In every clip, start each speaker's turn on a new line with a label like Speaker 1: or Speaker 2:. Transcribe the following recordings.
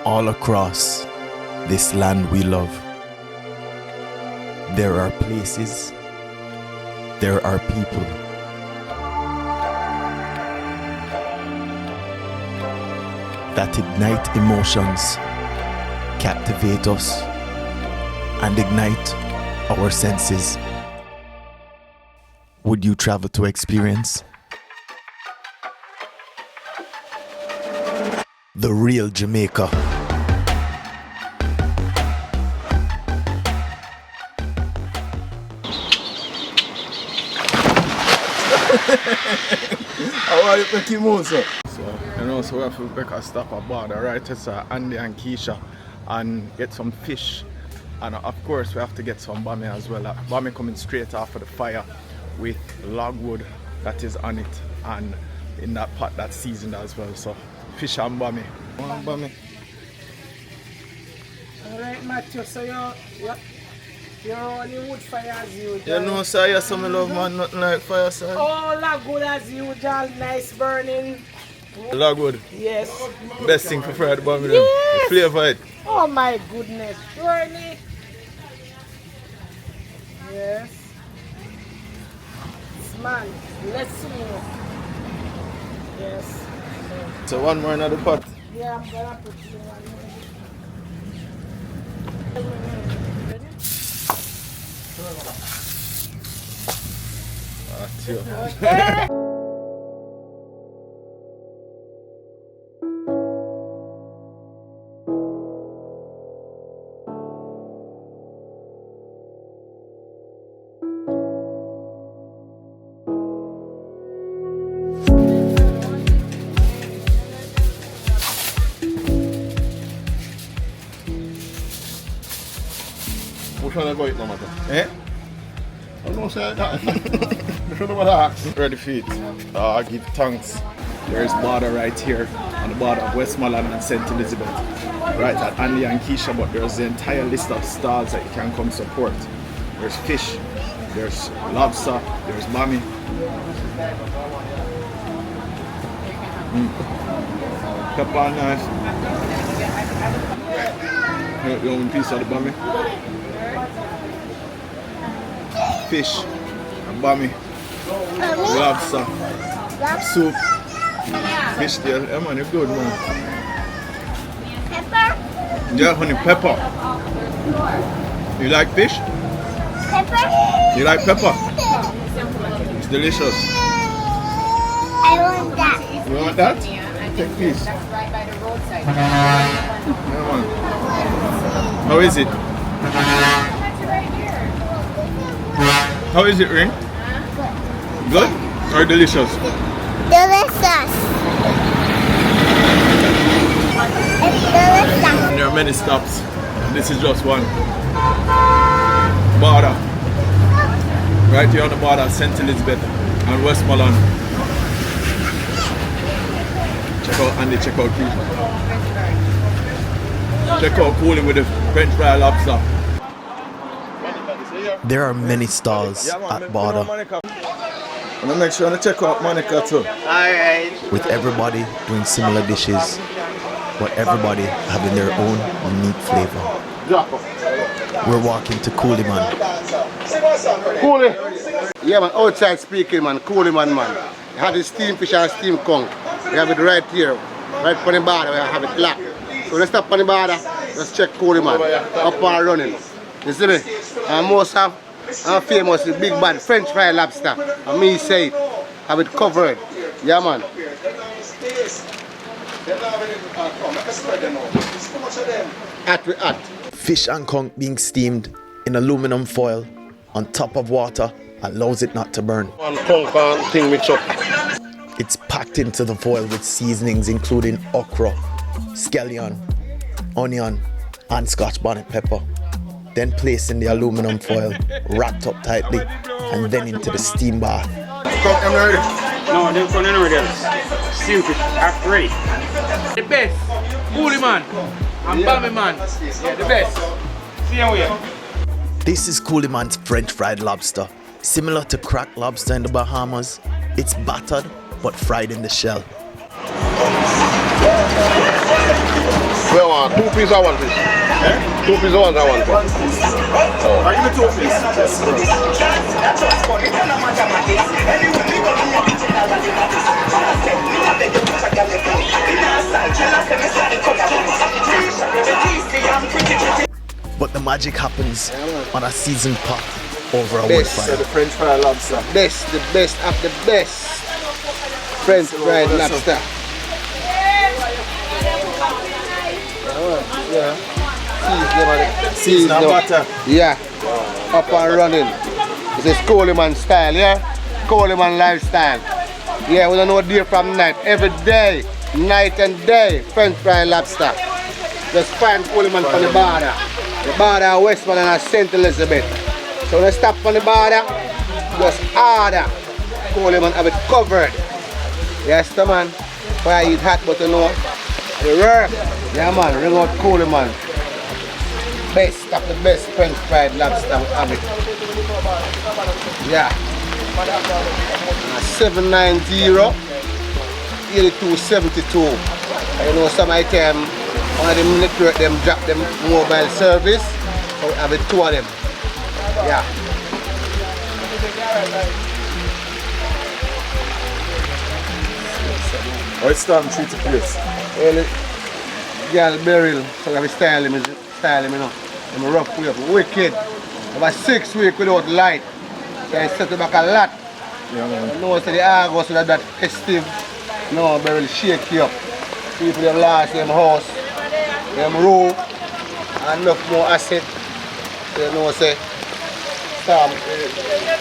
Speaker 1: All across this land we love, there are places, there are people that ignite emotions, captivate us, and ignite our senses. Would you travel to experience the real Jamaica?
Speaker 2: How are you making moves, sir? So we have to make a stop at border, right? It's Andy and Keisha, and get some fish. And of course we have to get some bami as well. Bami coming straight after the fire with logwood that is on it, and in that pot that's seasoned as well. So fish and bami. Bami.
Speaker 3: Alright, Matthew, so you're on the wood fire as usual.
Speaker 2: You know, sir, you're some love man, nothing like fire, sir.
Speaker 3: Oh, logwood as usual, nice burning.
Speaker 2: Logwood?
Speaker 3: Yes.
Speaker 2: Best thing for fried bami,
Speaker 3: yes.
Speaker 2: The flavor it.
Speaker 3: Oh my goodness, really? Yes. Man, let's see. Yes.
Speaker 2: So one more in the pot?
Speaker 3: Yeah, I'm gonna put you one more.
Speaker 4: Which one I go eat no matter?
Speaker 2: Eh?
Speaker 4: I don't say that. You should have asked.
Speaker 2: Ready for it. I give thanks. There is border right here on the border of Westmoreland and St. Elizabeth. Right at Andy and Keisha, but there's the entire list of stalls that you can come support. There's fish, there's lobster, there's bami. Pepper nice. You want a piece of the bami? Fish, and bami, lobster, soup, fish tail. Yeah man, you're good man.
Speaker 5: Pepper?
Speaker 2: Yeah, honey, pepper. You like fish?
Speaker 5: Pepper?
Speaker 2: You like pepper? It's delicious.
Speaker 5: I want that.
Speaker 2: You want that? Take piece.
Speaker 6: That's right by the roadside.
Speaker 2: Yeah man. How is it? How is it, Ring? Good? Or delicious?
Speaker 5: Delicious. It's delicious.
Speaker 2: And there are many stops. This is just one. Border. Right here on the border, St. Elizabeth and Westmoreland. Check out Andy, check out Keisha. Check out Cooling with the French fry lobster.
Speaker 1: There are many stalls at border,
Speaker 2: And make sure to check out Monica too.
Speaker 1: with everybody doing similar dishes, but everybody having their own unique flavor. We're walking to Coolie Man.
Speaker 4: Coolie. Yeah man, outside speaking man, Coolie man. You have the steamed fish and steamed conch. We have it right here, right on the border, we have it locked. So let's stop on the border, let's check Coolie man, up and running. You see me? And most of famous the big bad French fry lobster. And me say it, have it covered. Yeah man. At.
Speaker 1: Fish and conch being steamed in aluminum foil on top of water allows it not to burn.
Speaker 4: One conch and thing mix up.
Speaker 1: It's packed into the foil with seasonings including okra, scallion, onion, and Scotch bonnet pepper. Then placed in the aluminum foil, wrapped up tightly, and then into the steam bath.
Speaker 2: Cook them ready?
Speaker 7: No, they're going to ready. Steam fish, after ready. The best, Coolie man, and Bami man, yeah, the best. See how we are.
Speaker 1: This is Coolie Man's French fried lobster. Similar to cracked lobster in the Bahamas, it's battered but fried in the shell.
Speaker 4: Well, want 2 pieces or 1 piece? 2 pieces or 1 piece?
Speaker 2: I give it 2 pieces.
Speaker 1: But the magic happens on a seasoned pot over a wood fire.
Speaker 2: The French fry lobster.
Speaker 4: The best of the best. French fried lobster. Yeah.
Speaker 2: Season and butter.
Speaker 4: Yeah. Up and running. This is Coleman style, yeah? Coleman lifestyle. Yeah, we don't know day from night. Every day, night and day, French fried lobster. Just find Coleman from the border. The border of Westmoreland and St. Elizabeth. So when you stop on the border, just order. Coleman have it covered. Yes, the man. Why eat hot, but you know, the work. Yeah, man, ring out Coleman. Best of the best French fried lobster we have it. Yeah. 790-8272. You know, some item, one of them network, them drop them mobile service. So we have it 2 of them. Yeah.
Speaker 2: Oh, it's time to treat the place.
Speaker 4: Well, girl Beryl, so we have to style him, you know. I'm rough way up, wicked. About 6 weeks without light. So I set it back a lot.
Speaker 2: Yeah, man.
Speaker 4: You know, so the August with that festive. No, Beryl shake you up. People them lost them house, them row, and enough more asset. You know, say,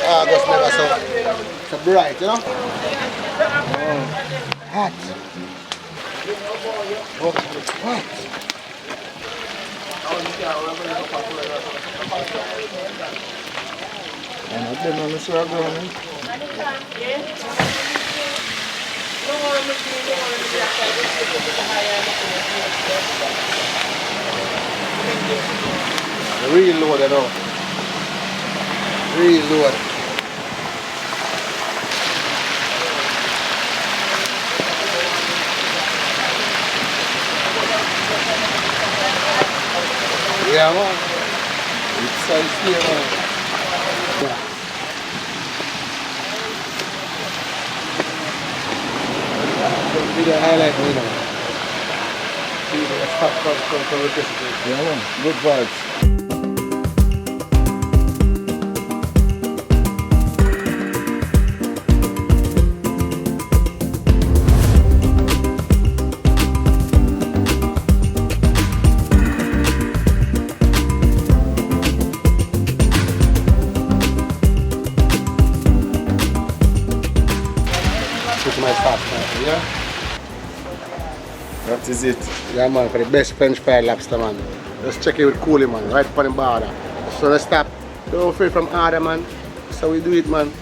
Speaker 4: August never so bright, you know. Hot. Hot.
Speaker 2: And I've been on the show going.
Speaker 4: Real load, you know. Real load. Yeah, man. It's size here, man. Yeah. Be the highlight, you know. See the stuff from electricity.
Speaker 2: Yeah, man. Good vibes.
Speaker 4: My stuff, yeah?
Speaker 2: That is it.
Speaker 4: Yeah, man, for the best French fried lobster, man. Just check it with Coolie, man, right upon the border. So let's stop. Don't afraid from order, man. That's how we do it, man.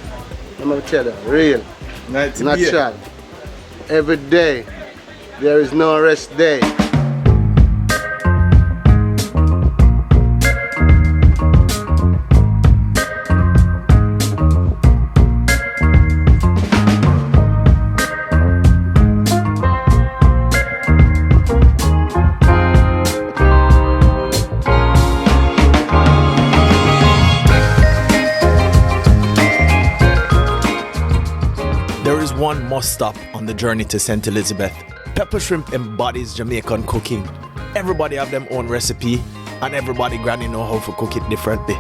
Speaker 4: I'm gonna tell you, real, natural. Every day, there is no rest day.
Speaker 1: There is one must stop on the journey to St. Elizabeth. Pepper shrimp embodies Jamaican cooking. Everybody have their own recipe and everybody granny know how to cook it differently.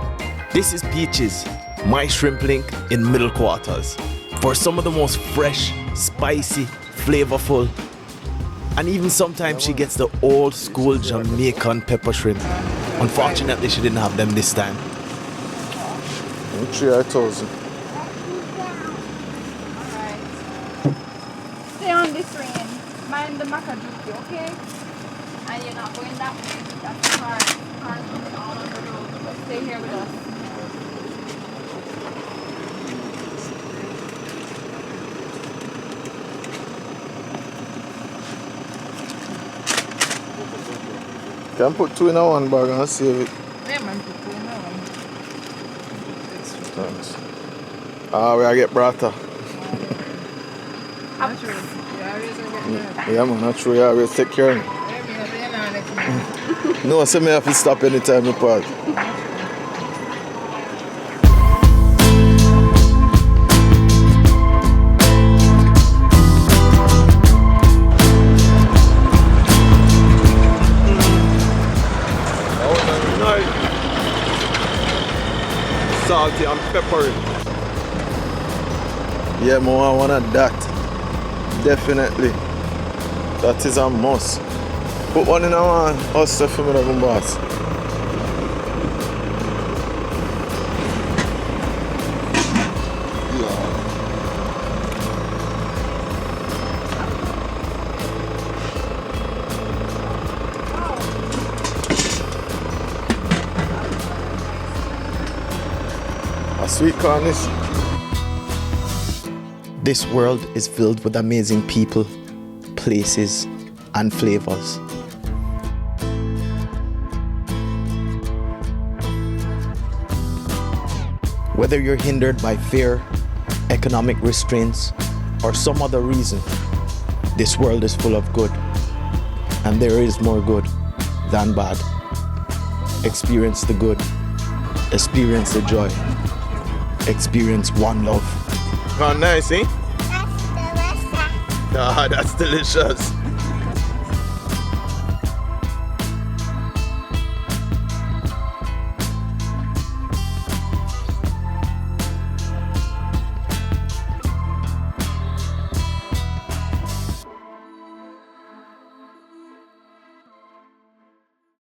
Speaker 1: This is Peaches, my shrimp link in Middle Quarters. For some of the most fresh, spicy, flavorful, and even sometimes she gets the old school Jamaican pepper shrimp. Unfortunately, she didn't have them this time.
Speaker 2: 3,000.
Speaker 6: Stay on this lane. Mind the Makajuki, okay? And you're not going that way. That's the car. Cars moving all on the road. But stay here with us.
Speaker 2: Can put 2 in a 1 bag and save it.
Speaker 6: Yeah, man, put 2 in one.
Speaker 2: Thanks. Ah, we get brata.
Speaker 6: Not true. You always get
Speaker 2: Yeah, man, not true. You always take care of me.
Speaker 6: spicy.
Speaker 2: No, so me have to stop anytime I park. Salty and peppery. Yeah, more one of that. Definitely. That is a must. Put one in our oyster for me, boss. A sweet garnish.
Speaker 1: This world is filled with amazing people, places, and flavors. Whether you're hindered by fear, economic restraints, or some other reason, this world is full of good, and there is more good than bad. Experience the good, experience the joy, experience one love.
Speaker 2: Oh, nice, eh?
Speaker 5: That's delicious.
Speaker 2: Ah, that's delicious.